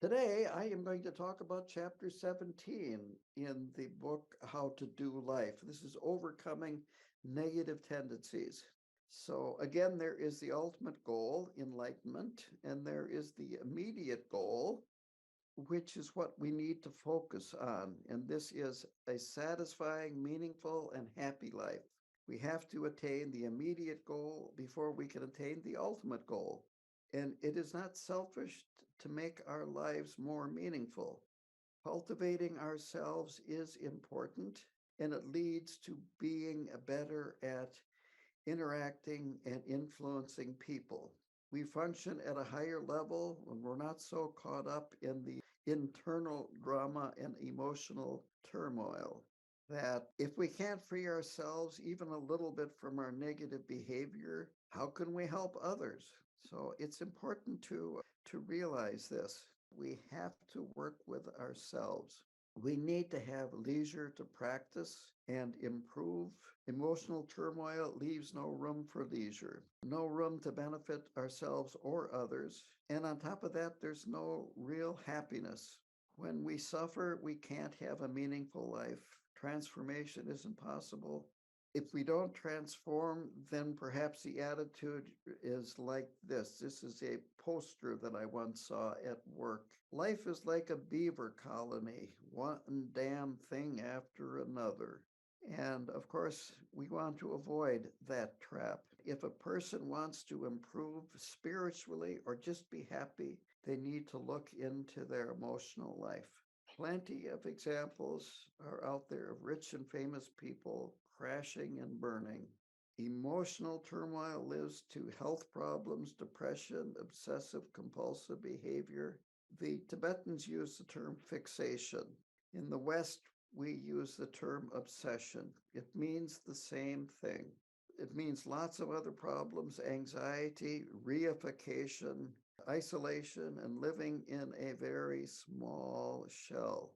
Today, I am going to talk about chapter 17 in the book, How to Do Life. This is overcoming negative tendencies. So, again, there is the ultimate goal, enlightenment, and there is the immediate goal, which is what we need to focus on. And this is a satisfying, meaningful, and happy life. We have to attain the immediate goal before we can attain the ultimate goal. And it is not selfish to make our lives more meaningful. Cultivating ourselves is important, and it leads to being better at interacting and influencing people. We function at a higher level when we're not so caught up in the internal drama and emotional turmoil. That if we can't free ourselves even a little bit from our negative behavior, how can we help others? So it's important to realize this. We have to work with ourselves. We need to have leisure to practice and improve. Emotional turmoil leaves no room for leisure, no room to benefit ourselves or others. And on top of that, there's no real happiness. When we suffer, we can't have a meaningful life. Transformation isn't possible. If we don't transform, then perhaps the attitude is like this. This is a poster that I once saw at work. Life is like a beaver colony, one damn thing after another. And of course, we want to avoid that trap. If a person wants to improve spiritually or just be happy, they need to look into their emotional life. Plenty of examples are out there of rich and famous people crashing and burning. Emotional turmoil leads to health problems, depression, obsessive compulsive behavior. The Tibetans use the term fixation. In the West, we use the term obsession. It means the same thing. It means lots of other problems, anxiety, reification, isolation, and living in a very small shell.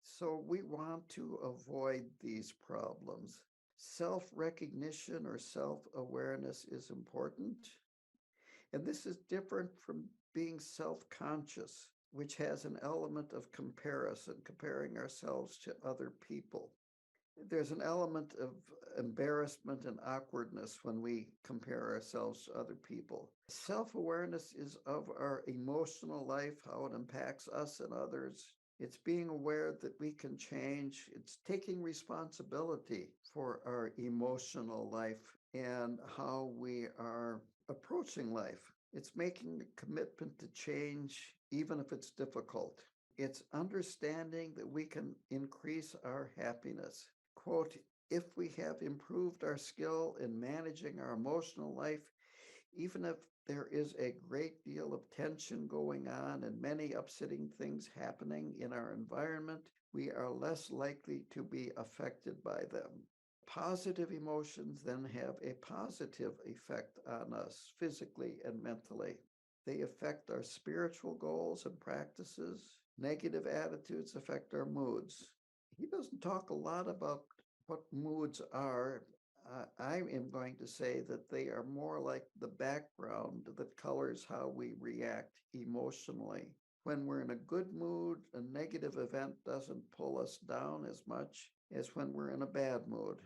So we want to avoid these problems. Self-recognition or self-awareness is important. And this is different from being self-conscious, which has an element of comparison, comparing ourselves to other people. There's an element of embarrassment and awkwardness when we compare ourselves to other people. Self-awareness is of our emotional life, how it impacts us and others. It's being aware that we can change. It's taking responsibility for our emotional life and how we are approaching life. It's making a commitment to change, even if it's difficult. It's understanding that we can increase our happiness. Quote, if we have improved our skill in managing our emotional life, even if there is a great deal of tension going on and many upsetting things happening in our environment, we are less likely to be affected by them. Positive emotions then have a positive effect on us physically and mentally. They affect our spiritual goals and practices. Negative attitudes affect our moods. He doesn't talk a lot about what moods are. I am going to say that they are more like the background that colors how we react emotionally. When we're in a good mood, a negative event doesn't pull us down as much as when we're in a bad mood.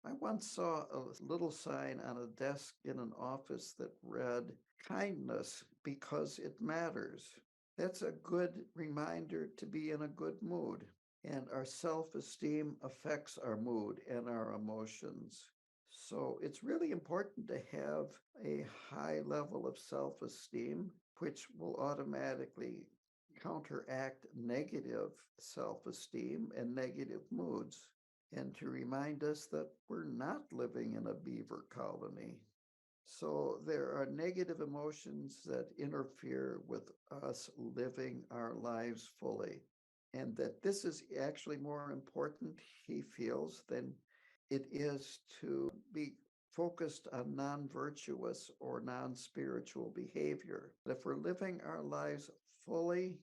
I once saw a little sign on a desk in an office that read, kindness because it matters. That's a good reminder to be in a good mood. And our self-esteem affects our mood and our emotions. So it's really important to have a high level of self-esteem, which will automatically counteract negative self-esteem and negative moods, and to remind us that we're not living in a beaver colony. So there are negative emotions that interfere with us living our lives fully. And that this is actually more important, he feels, than it is to be focused on non-virtuous or non-spiritual behavior. If we're living our lives fully,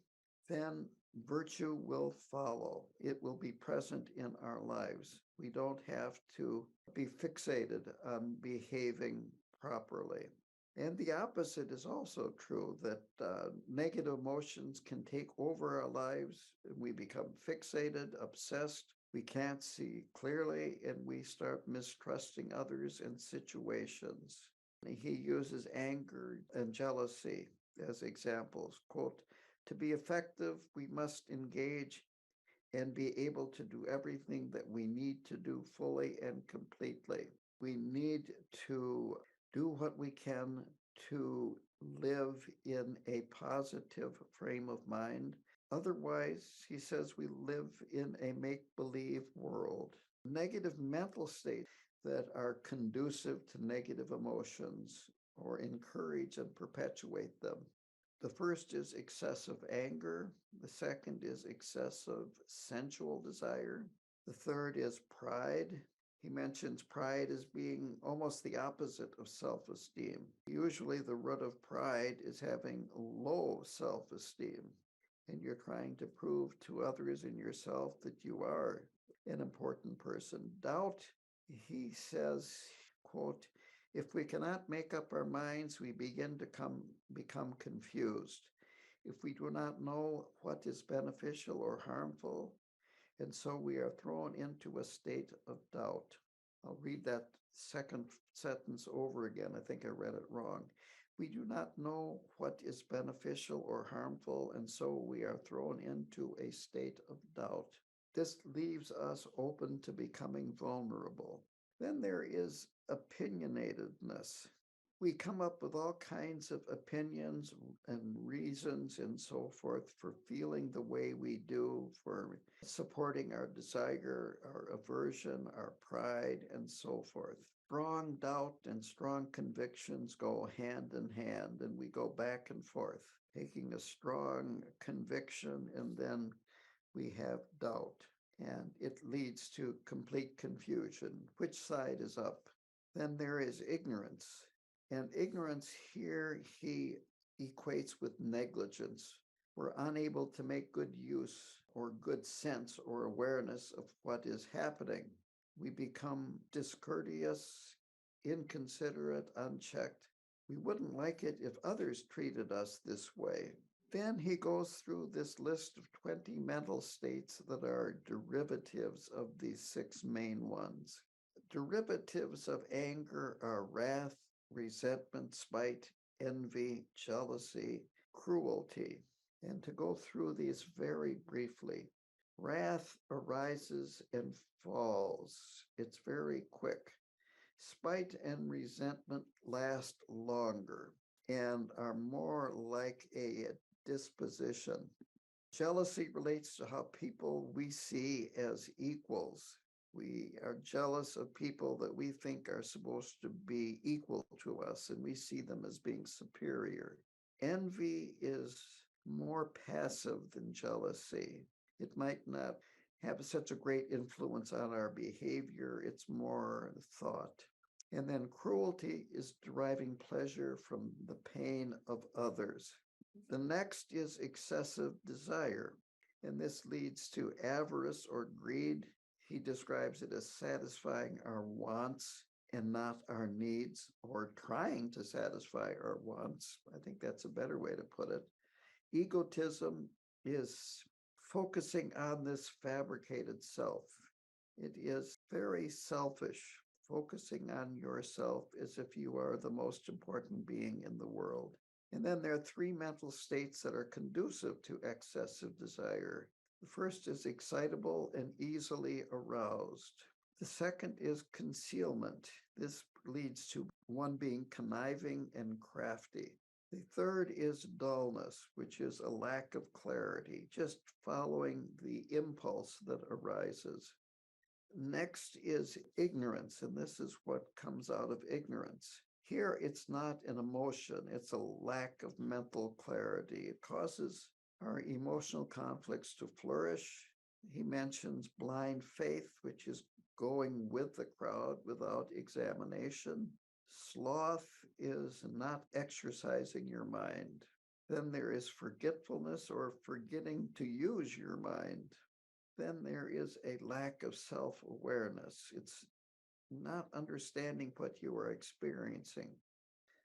then virtue will follow. It will be present in our lives. We don't have to be fixated on behaving properly. And the opposite is also true that negative emotions can take over our lives. We become fixated, obsessed. We can't see clearly, and we start mistrusting others and situations. He uses anger and jealousy as examples. Quote, to be effective, we must engage and be able to do everything that we need to do fully and completely. We need to do what we can to live in a positive frame of mind. Otherwise, he says we live in a make believe world. Negative mental states that are conducive to negative emotions or encourage and perpetuate them. The first is excessive anger. The second is excessive sensual desire. The third is pride. He mentions pride as being almost the opposite of self esteem. Usually, the root of pride is having low self esteem, and you're trying to prove to others and yourself that you are an important person. Doubt, he says, quote, if we cannot make up our minds, we begin to become confused. If we do not know what is beneficial or harmful, and so we are thrown into a state of doubt. I'll read that second sentence over again. I think I read it wrong. We do not know what is beneficial or harmful, and so we are thrown into a state of doubt. This leaves us open to becoming vulnerable. Then there is opinionatedness. We come up with all kinds of opinions and reasons and so forth for feeling the way we do, for supporting our desire, our aversion, our pride, and so forth. Strong doubt and strong convictions go hand in hand, and we go back and forth, taking a strong conviction, and then we have doubt, and it leads to complete confusion. Which side is up? Then there is ignorance. And ignorance here he equates with negligence. We're unable to make good use or good sense or awareness of what is happening. We become discourteous, inconsiderate, unchecked. We wouldn't like it if others treated us this way. Then he goes through this list of 20 mental states that are derivatives of these six main ones. Derivatives of anger are wrath, resentment, spite, envy, jealousy, cruelty. And to go through these very briefly, wrath arises and falls. It's very quick. Spite and resentment last longer and are more like a disposition. Jealousy relates to how people we see as equals. We are jealous of people that we think are supposed to be equal to us, and we see them as being superior. Envy is more passive than jealousy. It might not have such a great influence on our behavior, it's more thought. And then cruelty is deriving pleasure from the pain of others. The next is excessive desire, and this leads to avarice or greed. He describes it as satisfying our wants and not our needs, or trying to satisfy our wants. I think that's a better way to put it. Egotism is focusing on this fabricated self. It is very selfish, focusing on yourself as if you are the most important being in the world. And then there are three mental states that are conducive to excessive desire. The first is excitable and easily aroused. The second is concealment. This leads to one being conniving and crafty. The third is dullness, which is a lack of clarity, just following the impulse that arises. Next is ignorance, and this is what comes out of ignorance. Here, it's not an emotion, it's a lack of mental clarity. It causes our emotional conflicts to flourish. He mentions blind faith, which is going with the crowd without examination. Sloth is not exercising your mind. Then there is forgetfulness or forgetting to use your mind. Then there is a lack of self awareness. It's not understanding what you are experiencing.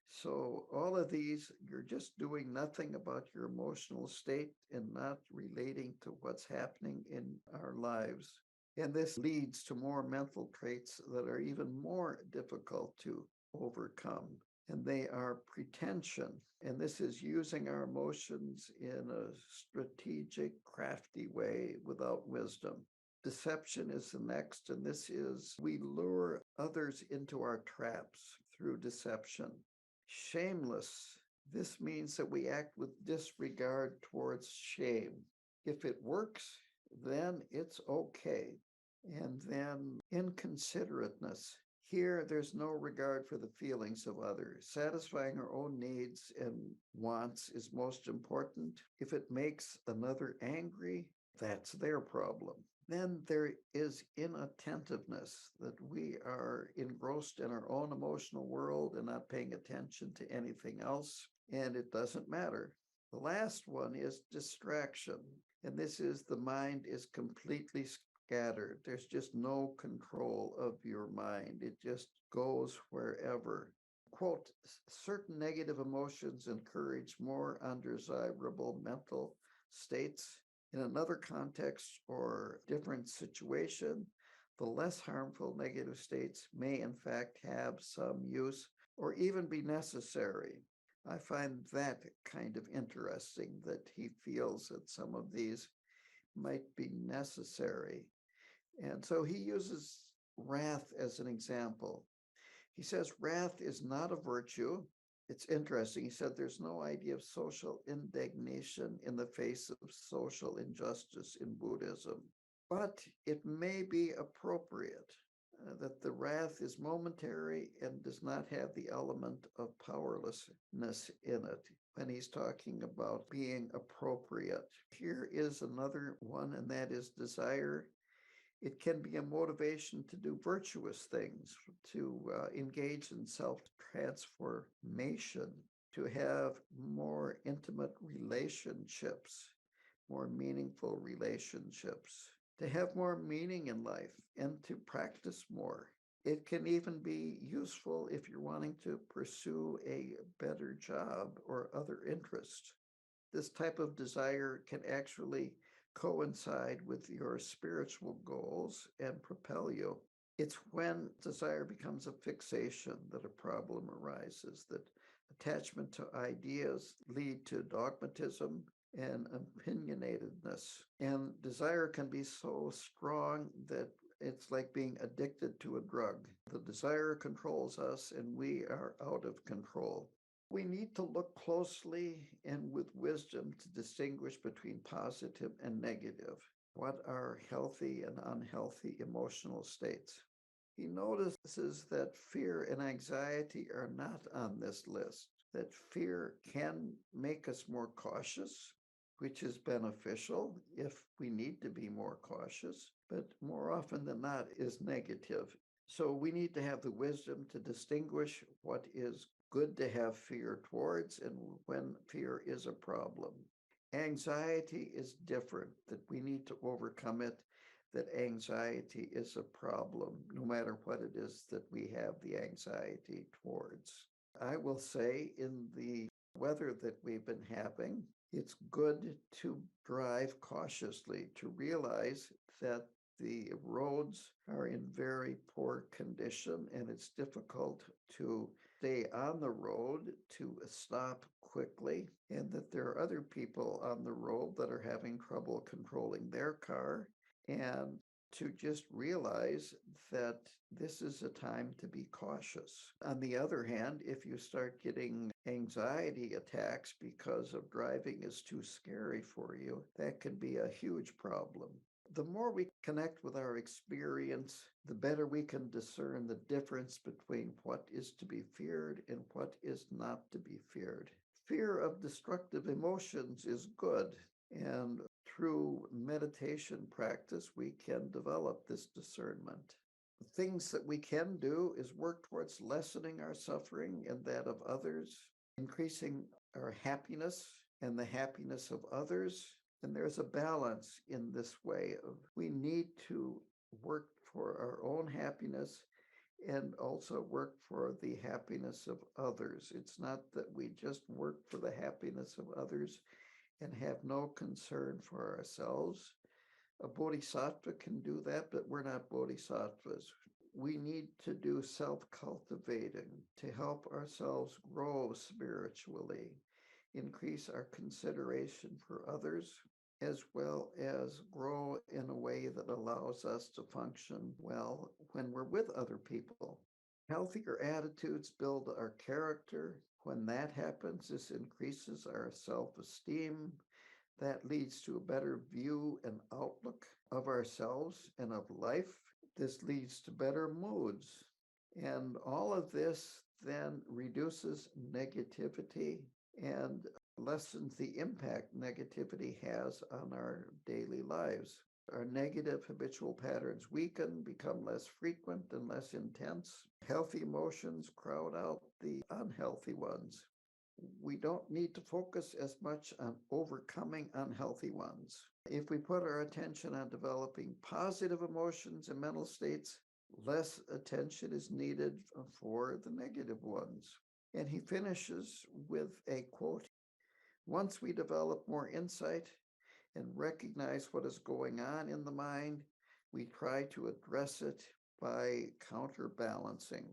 So all of these, you're just doing nothing about your emotional state and not relating to what's happening in our lives. And this leads to more mental traits that are even more difficult to overcome. And they are pretension. And this is using our emotions in a strategic, crafty way without wisdom. Deception is the next, and this is we lure others into our traps through deception. Shameless. This means that we act with disregard towards shame. If it works, then it's okay. And then inconsiderateness. Here, there's no regard for the feelings of others. Satisfying our own needs and wants is most important. If it makes another angry, that's their problem. Then there is inattentiveness, that we are engrossed in our own emotional world and not paying attention to anything else, and it doesn't matter. The last one is distraction, and this is the mind is completely scattered. There's just no control of your mind, it just goes wherever. Quote, certain negative emotions encourage more undesirable mental states in another context or different situation. The less harmful negative states may, in fact, have some use or even be necessary. I find that kind of interesting that he feels that some of these might be necessary. And so he uses wrath as an example. He says wrath is not a virtue. It's interesting. He said there's no idea of social indignation in the face of social injustice in Buddhism, but it may be appropriate that the wrath is momentary and does not have the element of powerlessness in it when he's talking about being appropriate. Here is another one, and that is desire. It can be a motivation to do virtuous things, to engage in self transformation, to have more intimate relationships, more meaningful relationships, to have more meaning in life, and to practice more. It can even be useful if you're wanting to pursue a better job or other interest. This type of desire can actually coincide with your spiritual goals and propel you. It's when desire becomes a fixation that a problem arises, that attachment to ideas lead to dogmatism and opinionatedness. And desire can be so strong that it's like being addicted to a drug. The desire controls us and we are out of control. We need to look closely and with wisdom to distinguish between positive and negative. What are healthy and unhealthy emotional states? He notices that fear and anxiety are not on this list, that fear can make us more cautious, which is beneficial if we need to be more cautious, but more often than not is negative. So we need to have the wisdom to distinguish what is good to have fear towards and when fear is a problem. Anxiety is different, that we need to overcome it, that anxiety is a problem, no matter what it is that we have the anxiety towards. I will say, in the weather that we've been having, it's good to drive cautiously, to realize that the roads are in very poor condition and it's difficult to stay on the road, to stop quickly, and that there are other people on the road that are having trouble controlling their car, and to just realize that this is a time to be cautious. On the other hand, if you start getting anxiety attacks because of driving is too scary for you, that can be a huge problem. The more we connect with our experience, the better we can discern the difference between what is to be feared and what is not to be feared. Fear of destructive emotions is good, and through meditation practice, we can develop this discernment. The things that we can do is work towards lessening our suffering and that of others, increasing our happiness and the happiness of others. And there's a balance in this way of we need to work for our own happiness and also work for the happiness of others. It's not that we just work for the happiness of others and have no concern for ourselves. A bodhisattva can do that, but we're not bodhisattvas. We need to do self cultivating to help ourselves grow spiritually, increase our consideration for others, as well as grow in a way that allows us to function well when we're with other people. Healthier attitudes build our character. When that happens, this increases our self esteem. That leads to a better view and outlook of ourselves and of life. This leads to better moods. And all of this then reduces negativity and lessens the impact negativity has on our daily lives. Our negative habitual patterns weaken, become less frequent and less intense. Healthy emotions crowd out the unhealthy ones. We don't need to focus as much on overcoming unhealthy ones. If we put our attention on developing positive emotions and mental states, less attention is needed for the negative ones. And he finishes with a quote. Once we develop more insight and recognize what is going on in the mind, we try to address it by counterbalancing.